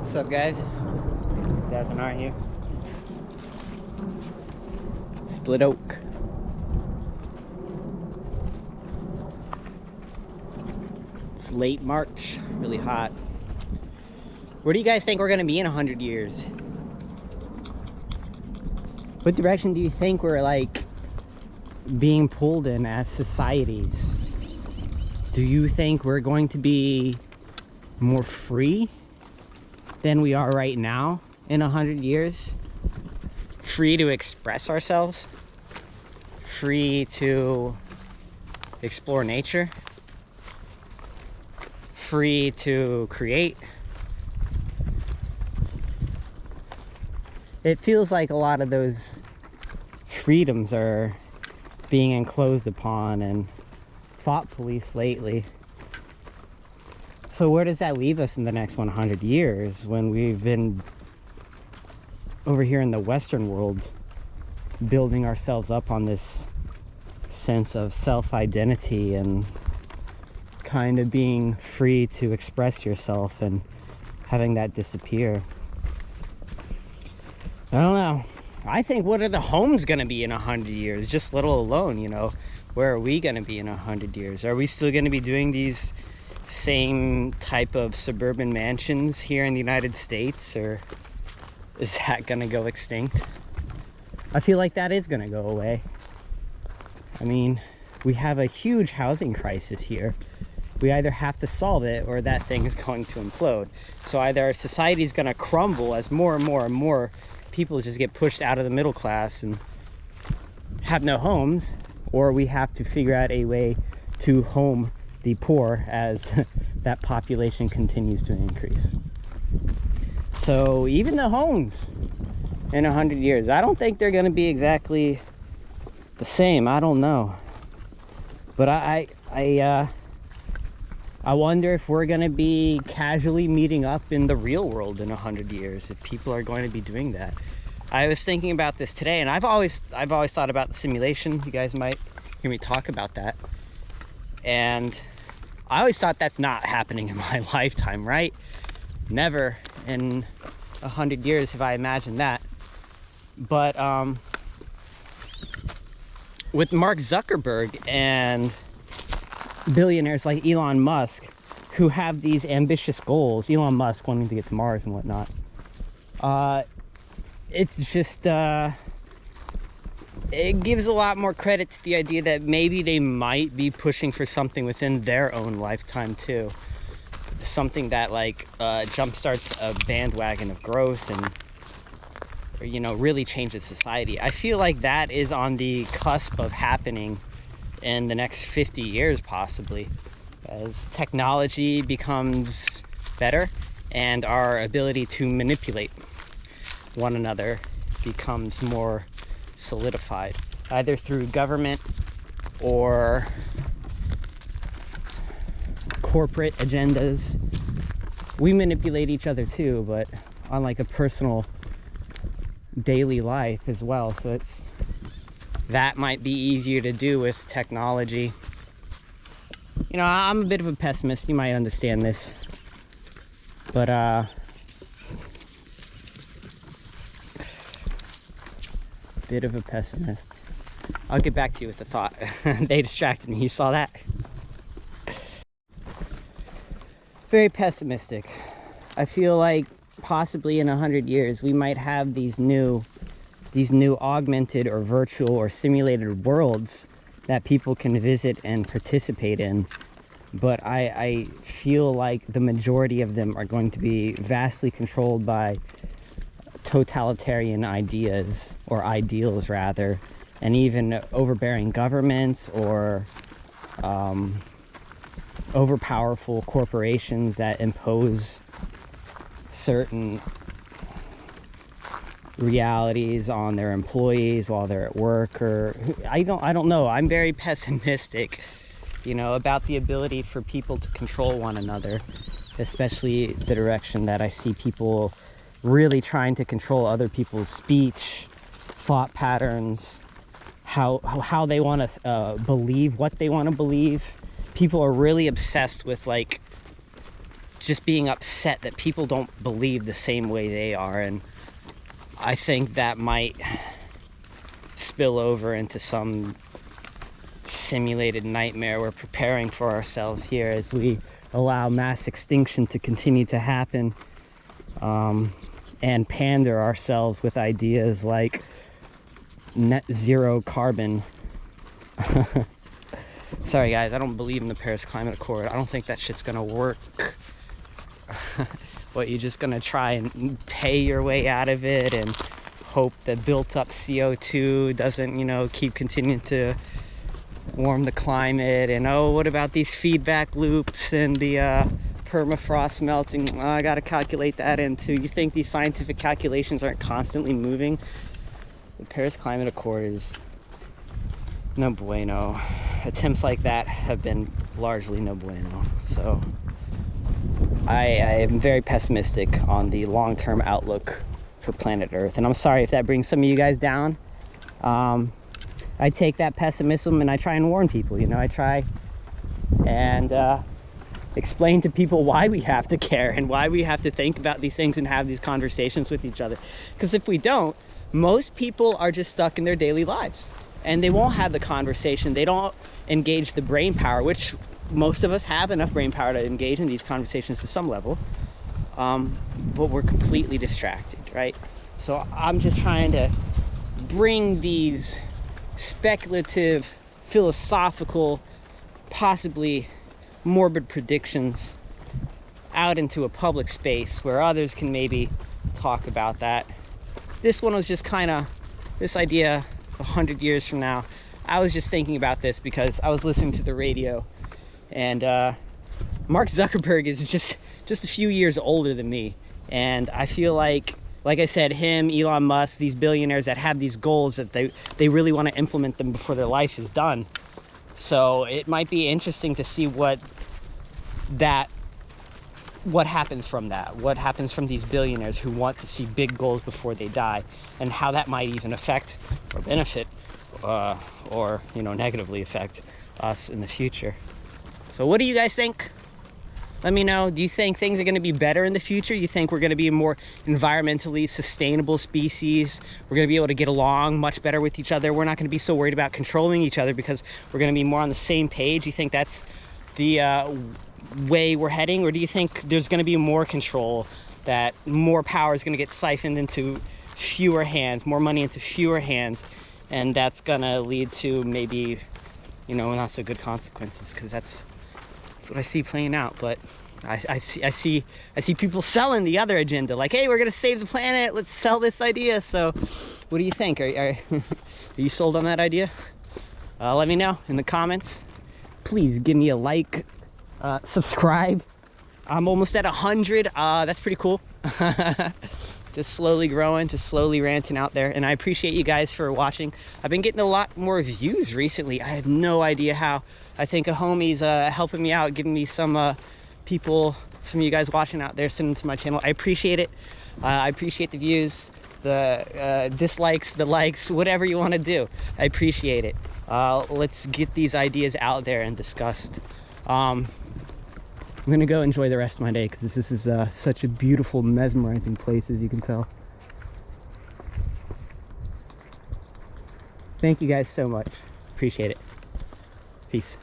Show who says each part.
Speaker 1: What's up, guys? Doesn't aren't you? Split Oak. It's late March, really hot. Where do you guys think we're gonna be in 100 years? What direction do you think we're like being pulled in as societies? Do you think we're going to be more free than we are right now in 100 years? Free to express ourselves? Free to explore nature? Free to create? It feels like a lot of those freedoms are being enclosed upon and thought police lately. So where does that leave us in the next 100 years when we've been over here in the Western world building ourselves up on this sense of self-identity and kind of being free to express yourself and having that disappear? I don't know. I think, what are the homes gonna be in 100 years? Just little alone, you know. Where are we gonna be in 100 years? Are we still gonna be doing these same type of suburban mansions here in the United States, or is that gonna go extinct? I feel like that is gonna go away. I mean, we have a huge housing crisis here. We either have to solve it or that thing is going to implode. So either our society is gonna crumble as more and more and more people just get pushed out of the middle class and have no homes, or we have to figure out a way to home the poor as that population continues to increase. So even the homes in 100 years, I don't think they're going to be exactly the same. I don't know, but I wonder if we're going to be casually meeting up in the real world in 100 years, if people are going to be doing that. I was thinking about this today, and I've always thought about the simulation. You guys might hear me talk about that, and I always thought that's not happening in my lifetime, right? Never in 100 years have I imagined that. But with Mark Zuckerberg and billionaires like Elon Musk, who have these ambitious goals, Elon Musk wanting to get to Mars and whatnot, it's just it gives a lot more credit to the idea that maybe they might be pushing for something within their own lifetime too, something that like jumpstarts a bandwagon of growth and, you know, really changes society. I feel like that is on the cusp of happening in the next 50 years possibly, as technology becomes better and our ability to manipulate one another becomes more solidified, either through government or corporate agendas. We manipulate each other too, but on like a personal daily life as well. So it's, that might be easier to do with technology. You know, I'm a bit of a pessimist, you might understand this, but bit of a pessimist. I'll get back to you with the thought. They distracted me, you saw that? Very pessimistic. I feel like possibly in 100 years we might have these new augmented or virtual or simulated worlds that people can visit and participate in, but I feel like the majority of them are going to be vastly controlled by totalitarian ideas, or ideals rather, and even overbearing governments or overpowerful corporations that impose certain realities on their employees while they're at work. Or I don't know. I'm very pessimistic, you know, about the ability for people to control one another, especially the direction that I see people really trying to control other people's speech, thought patterns, how they want to believe what they want to believe. People are really obsessed with like just being upset that people don't believe the same way they are. And I think that might spill over into some simulated nightmare we're preparing for ourselves here as we allow mass extinction to continue to happen, and pander ourselves with ideas like net zero carbon. Sorry guys, I don't believe in the Paris Climate Accord. I don't think that shit's gonna work. What, you're just gonna try and pay your way out of it and hope that built up CO2 doesn't, you know, keep continuing to warm the climate? And oh, what about these feedback loops and the permafrost melting? Oh, I gotta calculate that in too. You think these scientific calculations aren't constantly moving? The Paris Climate Accord is no bueno. Attempts like that have been largely no bueno. So I am very pessimistic on the long-term outlook for planet Earth, and I'm sorry if that brings some of you guys down. I take that pessimism and I try and warn people, you know. I try and explain to people why we have to care and why we have to think about these things and have these conversations with each other. Because if we don't, most people are just stuck in their daily lives and they won't have the conversation. They don't engage the brain power, which most of us have enough brain power to engage in these conversations to some level, but we're completely distracted, right? So I'm just trying to bring these speculative, philosophical, possibly morbid predictions out into a public space where others can maybe talk about that. This one was just kind of, this idea 100 years from now, I was just thinking about this because I was listening to the radio, and Mark Zuckerberg is just a few years older than me, and I feel like I said, him, Elon Musk, these billionaires that have these goals that they really want to implement them before their life is done. So it might be interesting to see what happens from that, what happens from these billionaires who want to see big goals before they die, and how that might even affect or benefit or, you know, negatively affect us in the future. So what do you guys think? Let me know. Do you think things are going to be better in the future? You think we're going to be a more environmentally sustainable species? We're going to be able to get along much better with each other? We're not going to be so worried about controlling each other because we're going to be more on the same page? You think that's the way we're heading? Or do you think there's going to be more control, that more power is going to get siphoned into fewer hands, more money into fewer hands, and that's going to lead to maybe, you know, not so good consequences? Because that's what I see playing out. But I see people selling the other agenda, like, hey, we're gonna save the planet, let's sell this idea. So what do you think? Are you sold on that idea? Let me know in the comments. Please give me a like, subscribe. I'm almost at 100. That's pretty cool. Just slowly growing, just slowly ranting out there, and I appreciate you guys for watching. I've been getting a lot more views recently. I have no idea how. I think a homie's helping me out, giving me some people, some of you guys watching out there, sending to my channel. I appreciate it. I appreciate the views, the dislikes, the likes, whatever you want to do. I appreciate it. Let's get these ideas out there and discussed. I'm gonna go enjoy the rest of my day because this is such a beautiful, mesmerizing place, as you can tell. Thank you guys so much. Appreciate it. Peace.